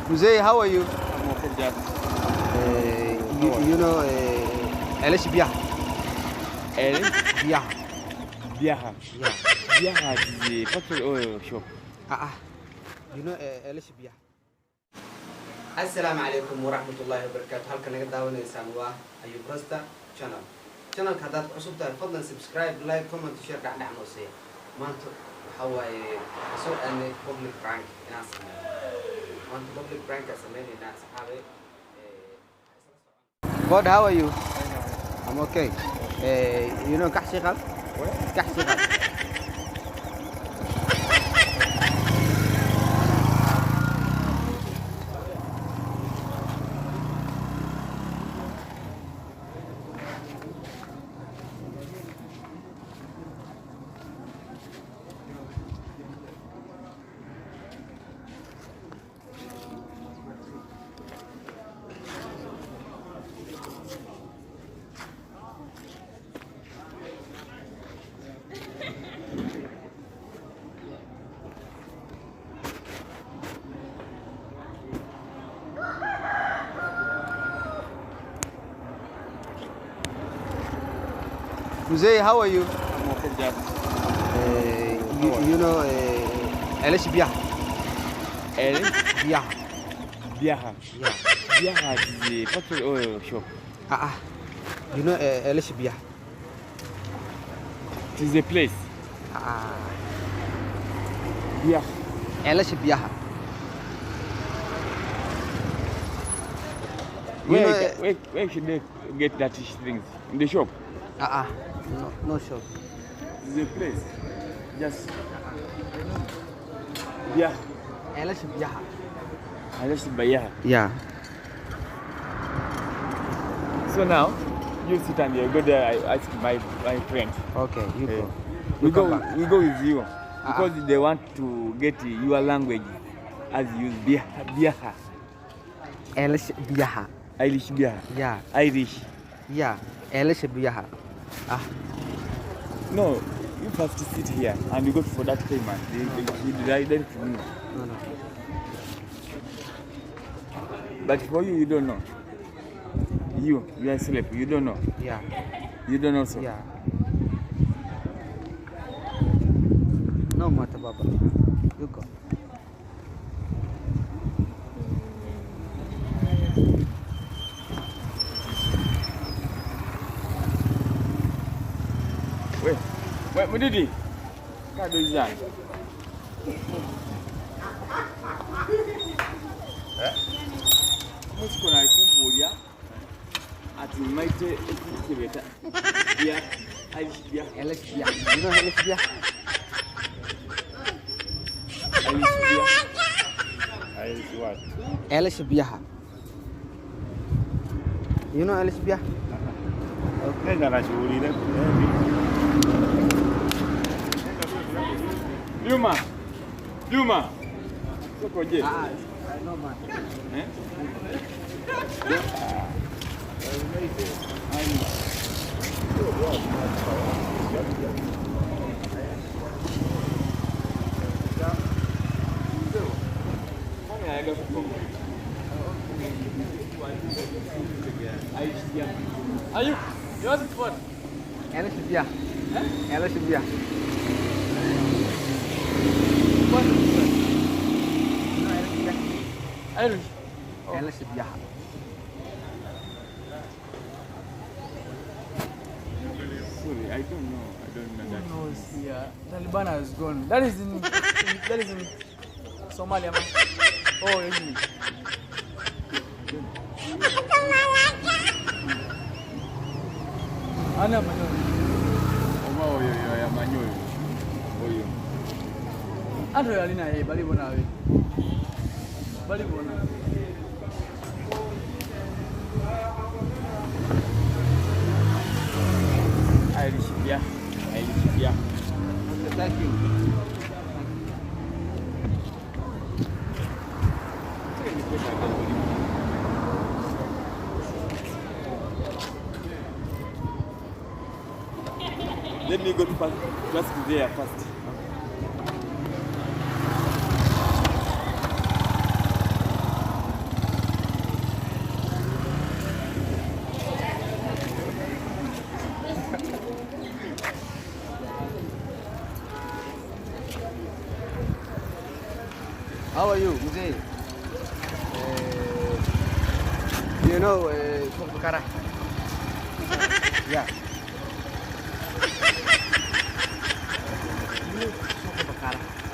Mzee, how are you? I'm okay, Dad. You know, Elish Biah. Elish Biah. Biaha. Yeah. Biaha is the factory oil shop. You know, Elish Biah. Assalamu alaikum warahmatullahi wabarakatuh. Halkan naga daawanaysaan waa ayuub rasta channel. Channelka haddaad cusub tahay fadlan subscribe, like, comment, share ka dhacno see. Maanta waxa waaye soo aanay public prank inaan sameeyo. Maanta public prank ka sameeynayna saxaabe. God, how are you? I'm okay. You know Qosol? What? Qosol. Mzee, how are you? I'm okay, Dad. You know, Elish Biah. Elish Biah. Biaha. Yeah. Biaha is the factory oil shop. You know, Elish Biah. It is a place. Biah. Elish Biah. Where should they get that things? In the shop? No shop. It is a place. Just Biah. Elish Biah. Elish Biaha. Yeah. So now, you sit and you go there. I ask my friend. Okay, you go. We go with you because they want to get your language as you use Biaha. Elish Biah. Irish Biaha. Yeah. Irish. Yeah. Elish Biah. No, you first sit here and you go for that payment. They direct to me. No. But for you, you don't know. You are a slave. You don't know. Yeah. You don't know so. Yeah. No matter, Baba. You go. Wait, Mudidi. What do you say? Musko na ikumbulia ati maite ekibeta. Yeah, Irish Biah. Elish Biah. You know Elish Biah? Irish Biah. Irish what? Elish Biah. You know Elish Biah? Nenda na shughuli ile. Juma. Soko je? No man. Ayuub, you want what? Elish Biah. Elish Biah. What? You know Elish Biah? Irish. Elish Biah. Sorry, I don't know that. Who knows? Yeah, Taliban has gone. That is in Somalia. Man. Oh, really? Ana manyo. Oma oyo ya manyoyo. Oyo. Ando yalina yeye bali bona we. Bali bona. Irish Biah. Thank you. Let me go to just there first. How are you, Mzee? You know, Suq Bakara? Yeah. You know Suq Bakara?